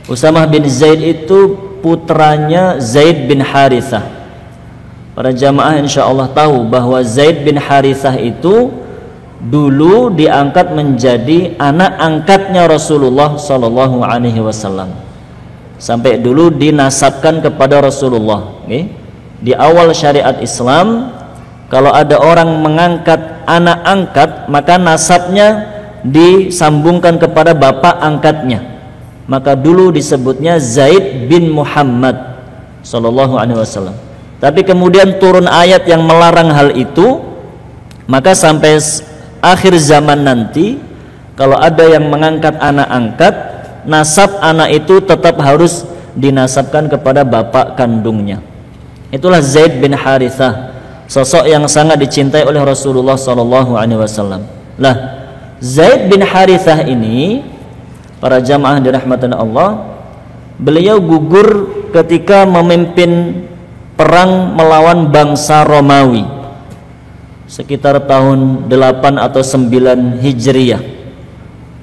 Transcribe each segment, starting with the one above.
Usamah bin Zaid itu putranya Zaid bin Harithah. Para jamaah insyaallah tahu bahwa Zaid bin Harithah itu dulu diangkat menjadi anak angkatnya Rasulullah sallallahu alaihi wasallam. Sampai dulu dinasabkan kepada Rasulullah. Di awal syariat Islam, kalau ada orang mengangkat anak angkat, maka nasabnya disambungkan kepada bapak angkatnya. Maka dulu disebutnya Zaid bin Muhammad sallallahu alaihi wasallam. Tapi kemudian turun ayat yang melarang hal itu, maka sampai akhir zaman nanti kalau ada yang mengangkat anak angkat, nasab anak itu tetap harus dinasabkan kepada bapak kandungnya. Itulah Zaid bin Harithah, sosok yang sangat dicintai oleh Rasulullah sallallahu alaihi wasallam. Lah, Zaid bin Harithah ini, para jamaah dirahmati Allah, beliau gugur ketika memimpin perang melawan bangsa Romawi sekitar tahun 8 atau 9 Hijriyah.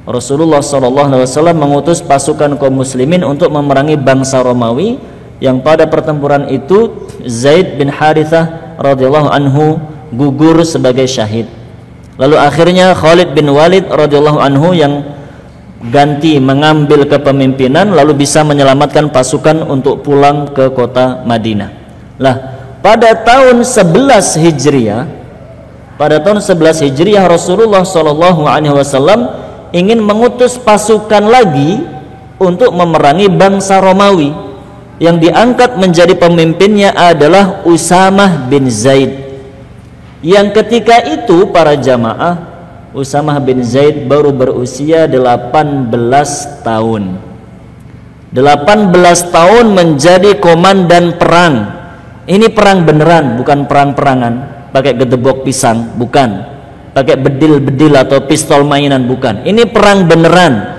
Rasulullah SAW mengutus pasukan kaum muslimin untuk memerangi bangsa Romawi, yang pada pertempuran itu Zaid bin Harithah radhiyallahu anhu gugur sebagai syahid. Lalu akhirnya Khalid bin Walid radhiyallahu anhu yang ganti mengambil kepemimpinan, lalu bisa menyelamatkan pasukan untuk pulang ke kota Madinah. Lah, pada tahun 11 Hijriah, Rasulullah SAW ingin mengutus pasukan lagi untuk memerangi bangsa Romawi. Yang diangkat menjadi pemimpinnya adalah Usamah bin Zaid, yang ketika itu para jamaah, Usamah bin Zaid baru berusia 18 tahun. 18 tahun menjadi komandan perang. Ini perang beneran, bukan perang-perangan pakai gedebok pisang, bukan. Pakai bedil-bedil atau pistol mainan, bukan. Ini perang beneran.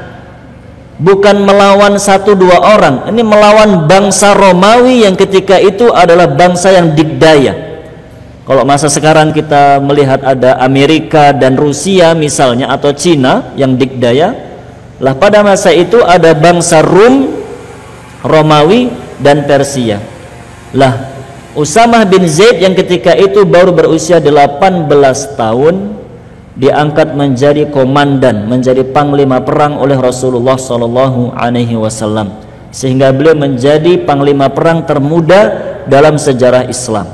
Bukan melawan 1-2 orang. Ini melawan bangsa Romawi yang ketika itu adalah bangsa yang dikdaya. Kalau masa sekarang kita melihat ada Amerika dan Rusia misalnya, atau Cina yang dikdaya. Lah, pada masa itu ada bangsa Rum, Romawi dan Persia. Lah, Usamah bin Zaid yang ketika itu baru berusia 18 tahun diangkat menjadi komandan, menjadi panglima perang oleh Rasulullah sallallahu alaihi wasallam, sehingga beliau menjadi panglima perang termuda dalam sejarah Islam.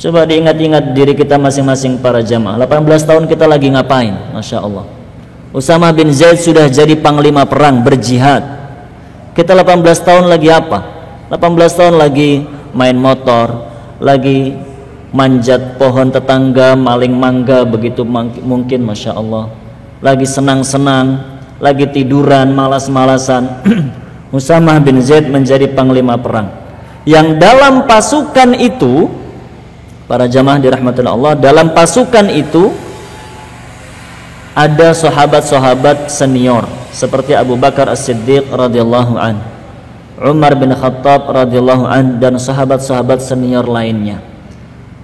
Coba diingat-ingat diri kita masing-masing para jamaah. 18 tahun kita lagi ngapain? Masya Allah. Usamah bin Zaid sudah jadi panglima perang, berjihad. Kita 18 tahun lagi apa? 18 tahun lagi main motor, lagi manjat pohon tetangga, maling mangga, begitu mungkin, Masya Allah. Lagi senang-senang, lagi tiduran, malas-malasan. Usamah bin Zaid menjadi panglima perang, yang dalam pasukan itu, para jamaah dirahmati Allah, dalam pasukan itu ada sahabat-sahabat senior seperti Abu Bakar As-Siddiq radhiyallahu an, Umar bin Khattab radhiyallahu an, dan sahabat-sahabat senior lainnya.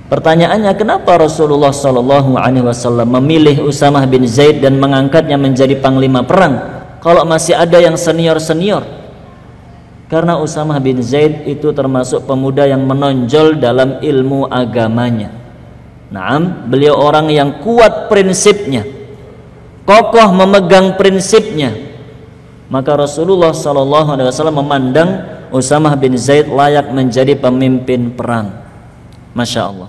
Pertanyaannya, kenapa Rasulullah sallallahu alaihi wasallam memilih Usamah bin Zaid dan mengangkatnya menjadi panglima perang kalau masih ada yang senior-senior? Karena Usamah bin Zaid itu termasuk pemuda yang menonjol dalam ilmu agamanya. Naam, beliau orang yang kuat prinsipnya, kokoh memegang prinsipnya. Maka Rasulullah SAW memandang Usamah bin Zaid layak menjadi pemimpin perang. Masya Allah.